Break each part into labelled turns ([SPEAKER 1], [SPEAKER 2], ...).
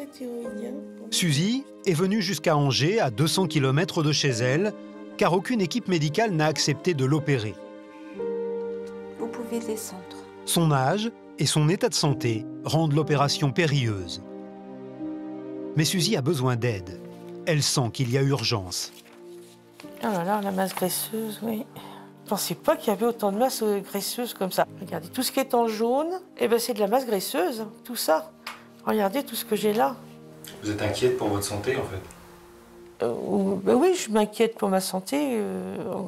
[SPEAKER 1] très thyroïdien.
[SPEAKER 2] Suzy est venue jusqu'à Angers, à 200 km de chez elle, car aucune équipe médicale n'a accepté de l'opérer.
[SPEAKER 3] Vous pouvez descendre.
[SPEAKER 2] Son âge et son état de santé rendent l'opération périlleuse. Mais Suzy a besoin d'aide. Elle sent qu'il y a urgence.
[SPEAKER 1] Oh là là, la masse graisseuse, oui. Je ne pensais pas qu'il y avait autant de masse graisseuse comme ça. Regardez, tout ce qui est en jaune, eh ben, c'est de la masse graisseuse, tout ça. Regardez tout ce que j'ai là.
[SPEAKER 4] Vous êtes inquiète pour votre santé, en fait?
[SPEAKER 1] Ben oui, je m'inquiète pour ma santé,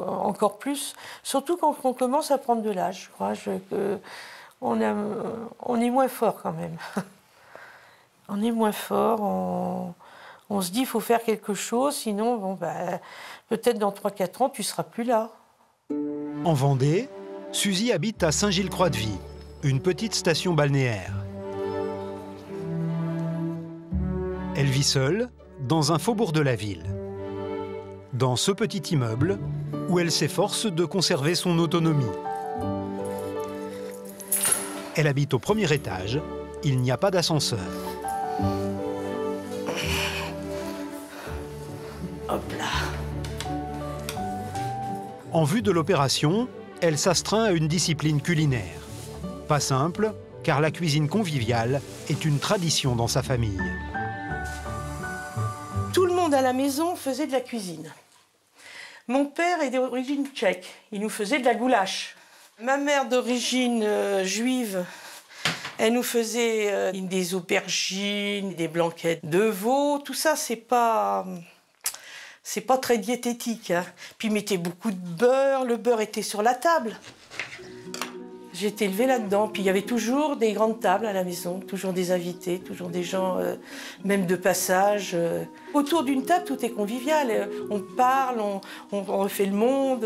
[SPEAKER 1] encore plus. Surtout quand on commence à prendre de l'âge, je crois. On est moins fort quand même. On est moins fort, on se dit qu'il faut faire quelque chose, sinon, bon, ben, peut-être dans 3-4 ans, tu ne seras plus là.
[SPEAKER 2] En Vendée, Suzy habite à Saint-Gilles-Croix-de-Vie, une petite station balnéaire. Elle vit seule dans un faubourg de la ville. Dans ce petit immeuble où elle s'efforce de conserver son autonomie. Elle habite au premier étage, il n'y a pas d'ascenseur.
[SPEAKER 1] Hop là.
[SPEAKER 2] En vue de l'opération, elle s'astreint à une discipline culinaire. Pas simple, car la cuisine conviviale est une tradition dans sa famille.
[SPEAKER 1] Tout le monde à la maison faisait de la cuisine. Mon père est d'origine tchèque, il nous faisait de la goulash. Ma mère d'origine juive, elle nous faisait des aubergines, des blanquettes de veau. Tout ça, c'est pas très diététique. Hein. Puis ils mettaient beaucoup de beurre, le beurre était sur la table. J'ai été élevée là-dedans. Puis il y avait toujours des grandes tables à la maison, toujours des invités, toujours des gens, même de passage. Autour d'une table, tout est convivial. On parle, on refait le monde.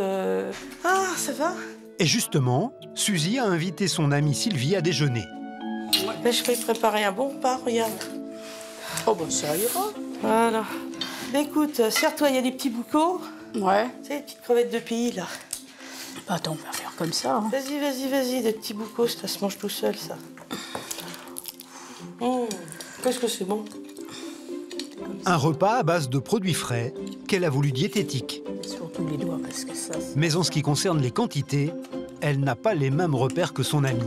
[SPEAKER 1] Ah, ça va?
[SPEAKER 2] Et justement, Suzy a invité son amie Sylvie à déjeuner.
[SPEAKER 1] Ben, je vais préparer un bon repas, regarde.
[SPEAKER 5] Oh, ben ça ira.
[SPEAKER 1] Voilà. Ben, écoute, serre-toi, il y a des petits boucaux.
[SPEAKER 5] Ouais.
[SPEAKER 1] Tu sais, les petites crevettes de pays, là.
[SPEAKER 5] Bah, attends, on va faire comme ça. Hein.
[SPEAKER 1] Vas-y, des petits boucaux, ça se mange tout seul, ça. Qu'est-ce que c'est bon.
[SPEAKER 2] Un repas à base de produits frais qu'elle a voulu diététique.
[SPEAKER 5] Surtout les doigts, parce que ça...
[SPEAKER 2] Mais en ce qui concerne les quantités, elle n'a pas les mêmes repères que son amie.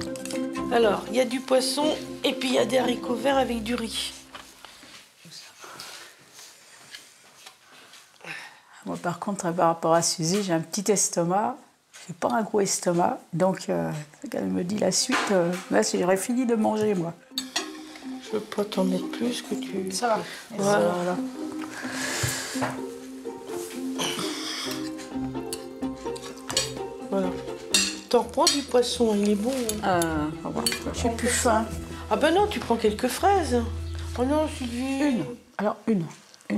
[SPEAKER 1] Alors, il y a du poisson et puis il y a des haricots verts avec du riz.
[SPEAKER 5] Moi, par contre, par rapport à Suzy, j'ai un petit estomac. J'ai pas un gros estomac. Donc, elle me dit la suite, là, j'aurais fini de manger, moi.
[SPEAKER 1] Je veux pas t'en mettre plus que tu...
[SPEAKER 5] Ça va.
[SPEAKER 1] Voilà. Voilà. T'en reprends du poisson, il est bon.
[SPEAKER 5] J'ai plus faim.
[SPEAKER 1] Ah ben non, tu prends quelques fraises. Oh non, Sylvie.
[SPEAKER 5] Alors, une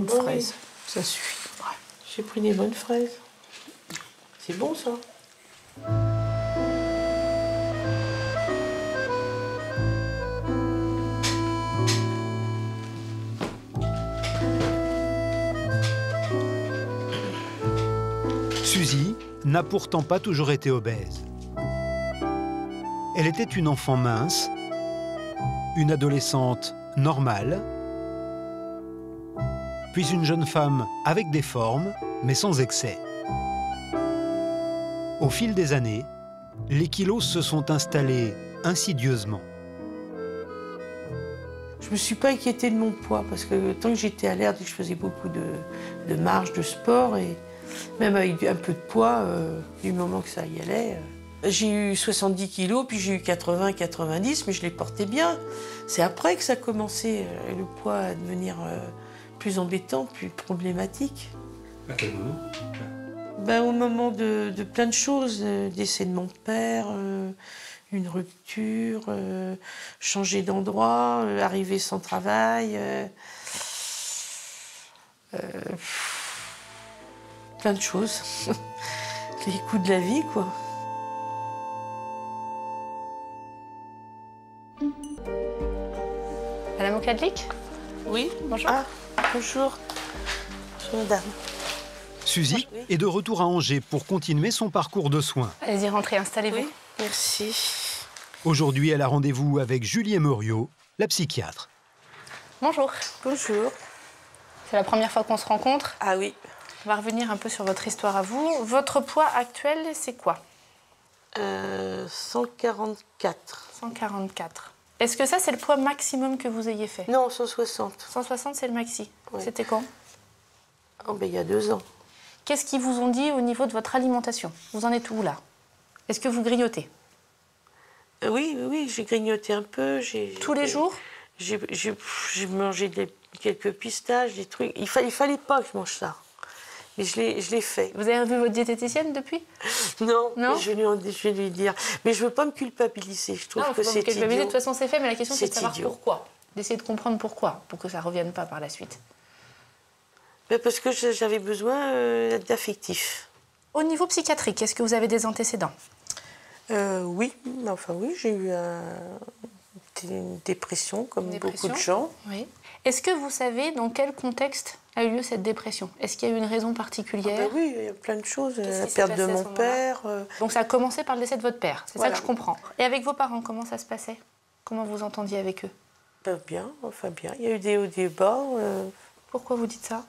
[SPEAKER 5] fraise. Ça suffit. Ouais.
[SPEAKER 1] J'ai pris des bonnes fraises. C'est bon, ça.
[SPEAKER 2] Suzy n'a pourtant pas toujours été obèse. Elle était une enfant mince, une adolescente normale, puis une jeune femme avec des formes, mais sans excès. Au fil des années, les kilos se sont installés insidieusement.
[SPEAKER 1] Je me suis pas inquiétée de mon poids parce que tant que j'étais alerte et que je faisais beaucoup de marche, de sport, et même avec un peu de poids, du moment que ça y allait. J'ai eu 70 kilos, puis j'ai eu 80, 90, mais je les portais bien. C'est après que ça a commencé, le poids, à devenir plus embêtant, plus problématique.
[SPEAKER 4] À quel moment?
[SPEAKER 1] Ben, au moment de plein de choses, décès de mon père, une rupture, changer d'endroit, arriver sans travail, plein de choses. Les coups de la vie, quoi.
[SPEAKER 6] Madame Okadlik?
[SPEAKER 1] Oui.
[SPEAKER 6] Bonjour.
[SPEAKER 1] Ah, bonjour. Bonjour, madame.
[SPEAKER 2] Suzy est de retour à Angers pour continuer son parcours de soins.
[SPEAKER 6] Allez-y, rentrez, installez-vous.
[SPEAKER 1] Oui, merci.
[SPEAKER 2] Aujourd'hui, elle a rendez-vous avec Julie Muriot, la psychiatre.
[SPEAKER 6] Bonjour.
[SPEAKER 1] Bonjour.
[SPEAKER 6] C'est la première fois qu'on se rencontre.
[SPEAKER 1] Ah oui.
[SPEAKER 6] On va revenir un peu sur votre histoire à vous. Votre poids actuel, c'est quoi?
[SPEAKER 1] 144.
[SPEAKER 6] 144. Est-ce que ça, c'est le poids maximum que vous ayez fait?
[SPEAKER 1] Non, 160.
[SPEAKER 6] 160, c'est le maxi.
[SPEAKER 1] Ouais.
[SPEAKER 6] C'était quand?
[SPEAKER 1] Oh, ben, il y a 2 ans.
[SPEAKER 6] Qu'est-ce qu'ils vous ont dit au niveau de votre alimentation? Vous en êtes où là? Est-ce que vous grignotez?
[SPEAKER 1] Oui, j'ai grignoté un peu.
[SPEAKER 6] Tous les jours?
[SPEAKER 1] J'ai mangé quelques pistaches, des trucs. Il fallait pas que je mange ça. Mais je l'ai fait.
[SPEAKER 6] Vous avez revu votre diététicienne depuis?
[SPEAKER 1] Non,
[SPEAKER 6] Non,
[SPEAKER 1] je vais lui dire. Mais je veux pas me culpabiliser. Je trouve
[SPEAKER 6] Non,
[SPEAKER 1] que
[SPEAKER 6] faut pas
[SPEAKER 1] c'est
[SPEAKER 6] vous culpabiliser.
[SPEAKER 1] idiot.
[SPEAKER 6] De toute façon, c'est fait, mais la question, c'est de
[SPEAKER 1] C'est
[SPEAKER 6] savoir
[SPEAKER 1] idiot.
[SPEAKER 6] pourquoi. D'essayer de comprendre pourquoi, pour que ça ne revienne pas par la suite.
[SPEAKER 1] Ben, parce que j'avais besoin d'affectif.
[SPEAKER 6] Au niveau psychiatrique, est-ce que vous avez des antécédents?
[SPEAKER 1] Oui, j'ai eu une dépression, comme beaucoup de gens.
[SPEAKER 6] Oui. Est-ce que vous savez dans quel contexte a eu lieu cette dépression? Est-ce qu'il y a eu une raison particulière?
[SPEAKER 1] Oui, il y a plein de choses.
[SPEAKER 6] Qu'est-ce
[SPEAKER 1] La
[SPEAKER 6] qui s'est
[SPEAKER 1] perte
[SPEAKER 6] passé
[SPEAKER 1] de
[SPEAKER 6] à ce
[SPEAKER 1] mon
[SPEAKER 6] moment-là
[SPEAKER 1] père.
[SPEAKER 6] Donc ça a commencé par le décès de votre père, c'est
[SPEAKER 1] Voilà.
[SPEAKER 6] ça que je comprends. Et avec vos parents, comment ça se passait? Comment vous entendiez avec eux?
[SPEAKER 1] Bien. Il y a eu des hauts, des bas.
[SPEAKER 6] Pourquoi vous dites ça?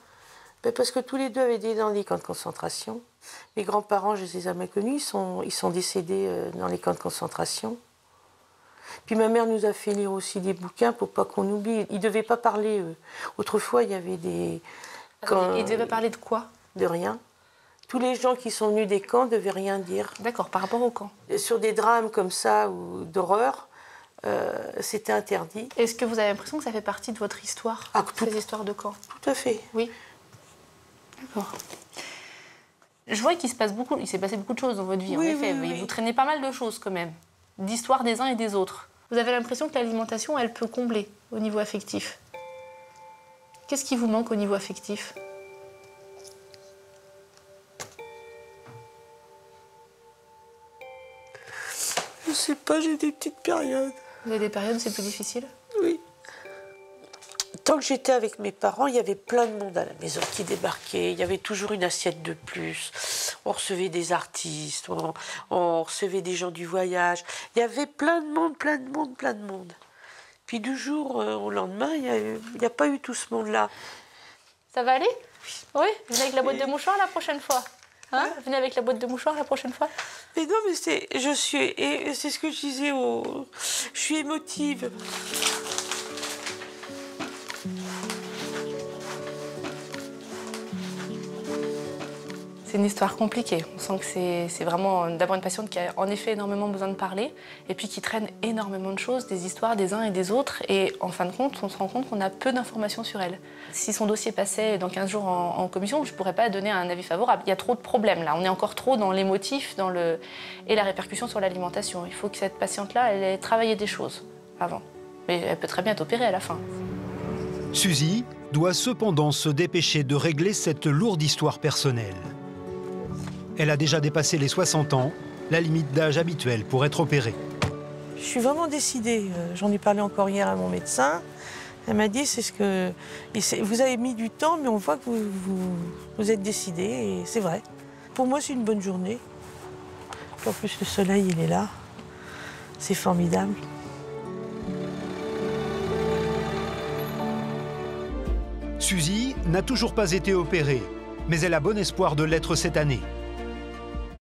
[SPEAKER 1] Parce que tous les deux avaient été dans les camps de concentration. Mes grands-parents, je les ai jamais connus, ils sont décédés dans les camps de concentration. Puis ma mère nous a fait lire aussi des bouquins pour pas qu'on oublie. Ils ne devaient pas parler, eux. Autrefois, il y avait des...
[SPEAKER 6] Ils devaient parler de quoi?
[SPEAKER 1] De rien. Tous les gens qui sont venus des camps ne devaient rien dire.
[SPEAKER 6] D'accord, par rapport au camp.
[SPEAKER 1] Sur des drames comme ça, ou d'horreur, c'était interdit.
[SPEAKER 6] Est-ce que vous avez l'impression que ça fait partie de votre histoire, ces histoires de camp?
[SPEAKER 1] Tout à fait.
[SPEAKER 6] Oui. D'accord. Je vois qu'il s'est passé beaucoup de choses dans votre vie,
[SPEAKER 1] Oui,
[SPEAKER 6] en effet.
[SPEAKER 1] oui.
[SPEAKER 6] Vous traînez pas mal de choses quand même, d'histoires des uns et des autres. Vous avez l'impression que l'alimentation, elle peut combler au niveau affectif. Qu'est-ce qui vous manque au niveau affectif?
[SPEAKER 1] Je sais pas, j'ai des petites périodes.
[SPEAKER 6] Vous avez des périodes où c'est plus difficile?
[SPEAKER 1] Oui. Tant que j'étais avec mes parents, il y avait plein de monde à la maison qui débarquait. Il y avait toujours une assiette de plus. On recevait des artistes, on recevait des gens du voyage. Il y avait plein de monde. Puis du jour au lendemain, il n'y a pas eu tout ce monde-là.
[SPEAKER 6] Ça va aller? Oui. Venez avec la boîte de mouchoirs la prochaine fois. Hein? Venez avec la boîte de mouchoirs la prochaine fois.
[SPEAKER 1] Mais non, mais c'est ce que je disais je suis émotive.
[SPEAKER 6] C'est une histoire compliquée. On sent que c'est vraiment d'abord une patiente qui a en effet énormément besoin de parler et puis qui traîne énormément de choses, des histoires des uns et des autres. Et en fin de compte, on se rend compte qu'on a peu d'informations sur elle. Si son dossier passait dans 15 jours en commission, je ne pourrais pas donner un avis favorable. Il y a trop de problèmes là. On est encore trop dans l'émotif et la répercussion sur l'alimentation. Il faut que cette patiente-là, elle ait travaillé des choses avant. Mais elle peut très bien être opérée à la fin.
[SPEAKER 2] Suzy doit cependant se dépêcher de régler cette lourde histoire personnelle. Elle a déjà dépassé les 60 ans, la limite d'âge habituelle pour être opérée.
[SPEAKER 1] Je suis vraiment décidée. J'en ai parlé encore hier à mon médecin. Elle m'a dit, vous avez mis du temps, mais on voit que vous êtes décidée, et c'est vrai. Pour moi, c'est une bonne journée. En plus, le soleil, il est là. C'est formidable.
[SPEAKER 2] Suzy n'a toujours pas été opérée, mais elle a bon espoir de l'être cette année.